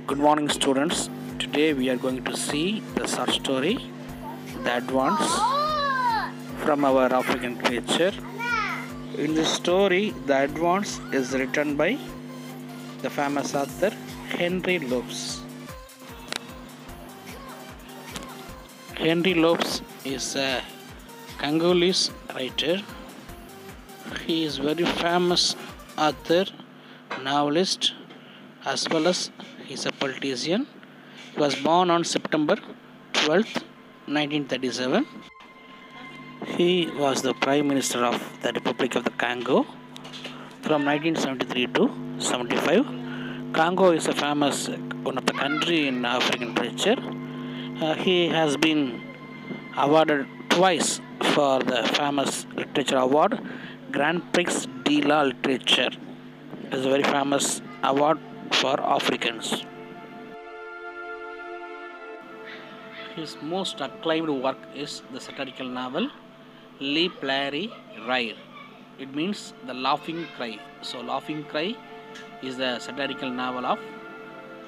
Good morning, students. Today we are going to see the short story, The Advance, from our African literature. In this story, The Advance is written by the famous author Henri Lopes. Henri Lopes is a Congolese writer. He is very famous author, novelist, as well as he is a politician. He was born on September 12th, 1937. He was the Prime Minister of the Republic of the Congo from 1973 to 75. Congo is a famous one of the country in African literature. He has been awarded twice for the famous literature award, Grand Prix de la Literature. It is a very famous award for Africans. His most acclaimed work is the satirical novel Le Plairie Rire. It means the laughing cry. So Laughing Cry is the satirical novel of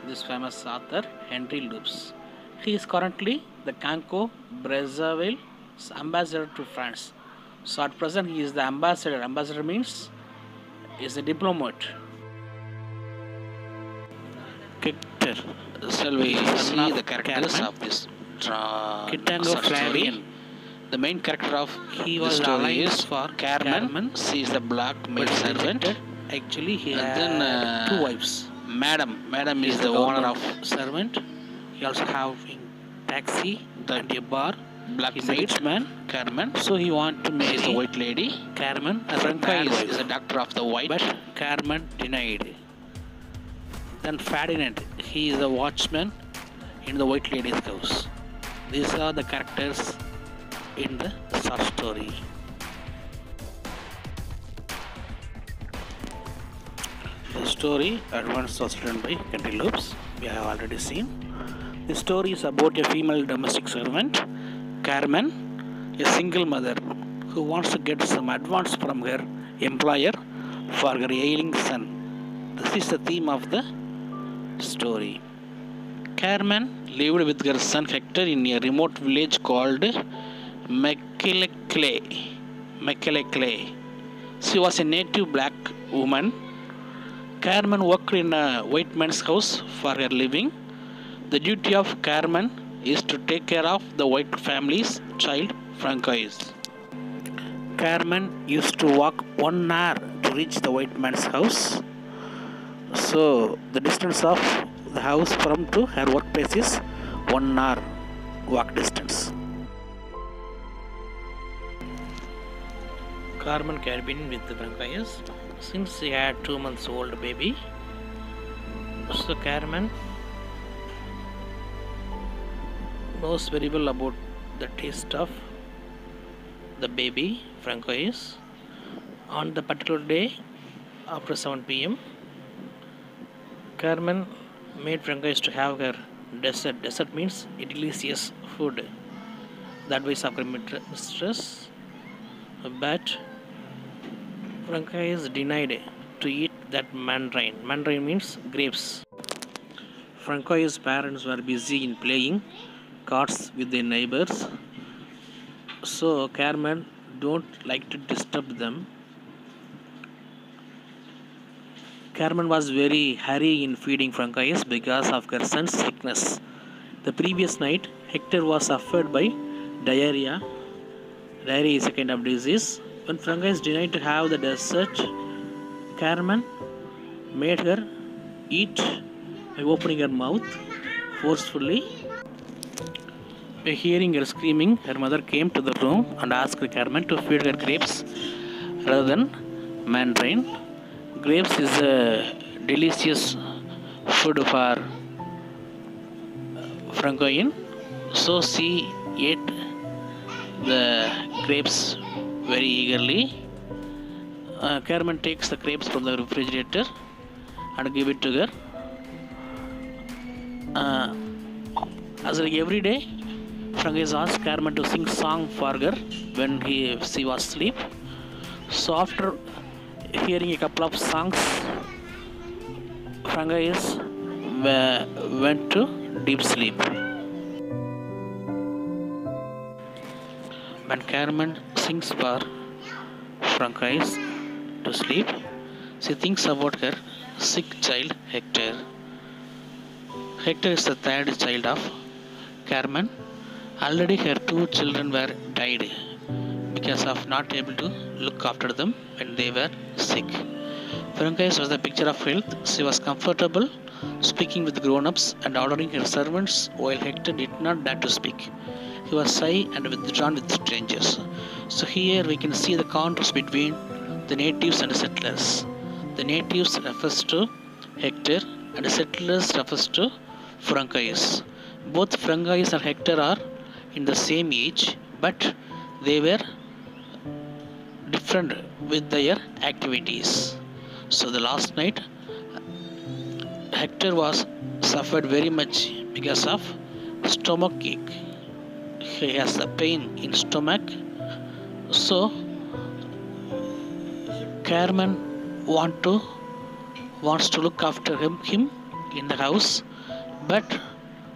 this famous author Henri Lopes. He is currently the Congo Brazzaville's ambassador to France. So at present he is the ambassador. Ambassador means is a diplomat. Hector. Shall we see the characters of this story? The main character of the story is for Carmen. She is the black maid servant. Actually, he had two wives. Madam is the owner of servant. He also have in taxi and a bar. Black maid man, Carmen. So he want to marry the white lady. Carmen. Francois is a doctor of the white. But Carmen denied. Then Ferdinand, he is a watchman in the white lady's house. These are the characters in the short story. The story Advance was written by Henri Lopes. We have already seen. The story is about a female domestic servant, Carmen, a single mother who wants to get some advance from her employer for her ailing son. This is the theme of the story. Carmen lived with her son Hector in a remote village called Mekele Clay. She was a native black woman. Carmen worked in a white man's house for her living. The duty of Carmen is to take care of the white family's child, Francois. Carmen used to walk 1 hour to reach the white man's house. So the distance of the house from to her workplace is 1 hour walk distance. Carmen had been with the Francois since she had 2 months old baby. So Carmen knows very well about the taste of the baby Francois. On the particular day after 7 p.m. Carmen made Francois to have her dessert. Dessert means a delicious food. The advice of her mistress. But Francois denied to eat that mandarin. Mandarin means grapes. Francois' parents were busy in playing cards with their neighbors. So Carmen don't like to disturb them. Carmen was very hurry in feeding Francois because of her son's sickness. The previous night, Hector was suffered by diarrhea. Diarrhea is a kind of disease. When Francois denied to have the dessert, Carmen made her eat by opening her mouth forcefully. By hearing her screaming, her mother came to the room and asked Carmen to feed her grapes rather than mandarin. Grapes is a delicious food for Francois, so she ate the grapes very eagerly. Carmen takes the grapes from the refrigerator and give it to her. As like every day, Francois asked Carmen to sing song for her when she was asleep. So after hearing a couple of songs, Francois went to deep sleep. When Carmen sinks for Francois to sleep, she thinks about her sick child Hector. Hector is the third child of Carmen. Already her two children were died because of not able to look after them when they were sick. Francois was the picture of health. She was comfortable speaking with grown-ups and ordering her servants, while Hector did not dare to speak. He was shy and withdrawn with strangers. So here we can see the contrast between the natives and the settlers. The natives refers to Hector and the settlers refers to Francois. Both Francois and Hector are in the same age, but they were different with their activities. So the last night Hector was suffered very much because of stomach ache. He has a pain in stomach. So Carmen wants to look after him in the house, but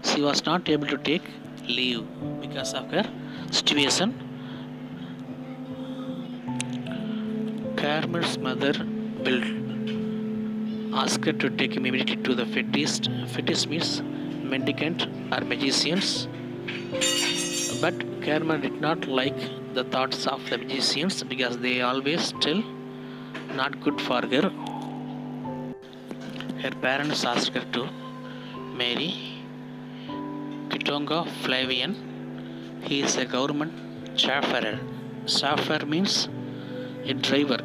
she was not able to take leave because of her situation. Carmen's mother will ask her to take him immediately to the fetish. Fetish means mendicant or magicians. But Carmen did not like the thoughts of the magicians because they always tell not good for her. Her parents asked her to marry Kitonga Flavian. He is a government chauffeur. Chauffeur means a driver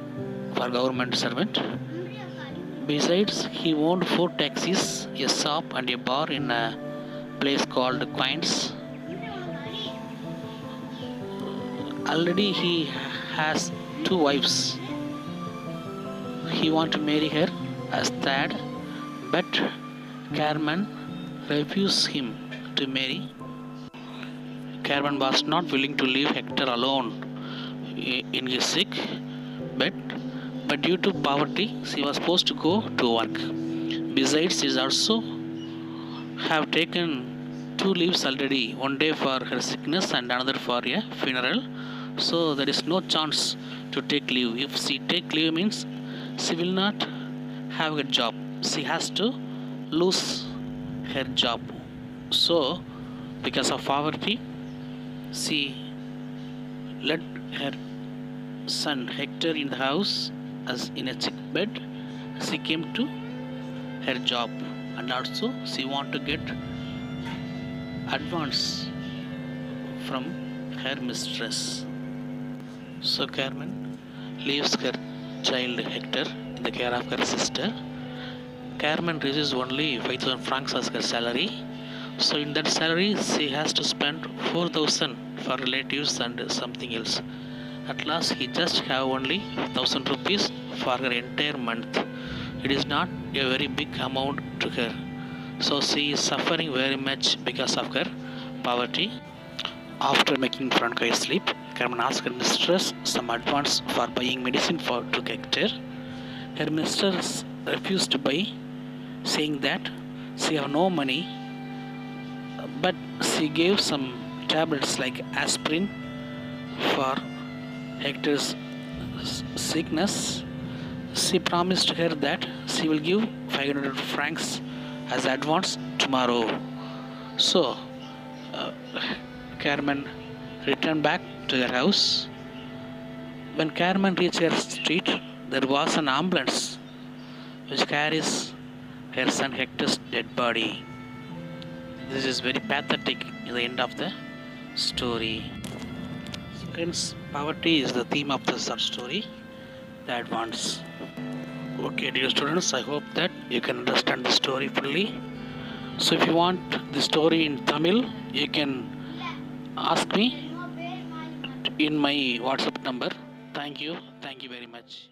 for government servant. Besides, he owned 4 taxis, a shop and a bar in a place called Queens. Already he has 2 wives. He wants to marry her as third, but Carmen refused him to marry. Carmen was not willing to leave Hector alone in his sick bed, but due to poverty, she was forced to go to work. Besides, she also have taken 2 leaves already, one day for her sickness and another for a funeral. So there is no chance to take leave. If she take leave means she will not have a job. She has to lose her job. So because of poverty, she let her son Hector in the house as in a sick bed. She came to her job, and also she want to get advance from her mistress. So Carmen leaves her child Hector in the care of her sister. Carmen receives only 5,000 francs as her salary. So in that salary she has to spend 4,000 for relatives and something else. At last he just have only 1,000 rupees for her entire month. It is not a very big amount to her. So she is suffering very much because of her poverty. After making Francois sleep, Carmen asked her mistress some advance for buying medicine to Hector. Her mistress refused to buy, saying that she have no money, but she gave some tablets like aspirin for Hector's sickness. She promised her that she will give 500 francs as advance tomorrow. So Carmen returned back to their house. When Carmen reached her street, there was an ambulance which carries her son Hector's dead body. This is very pathetic in the end of the story. Friends, poverty is the theme of the short story, the advance. Okay, dear students, I hope that you can understand the story fully. So if you want the story in Tamil, you can ask me in my WhatsApp number. Thank you very much.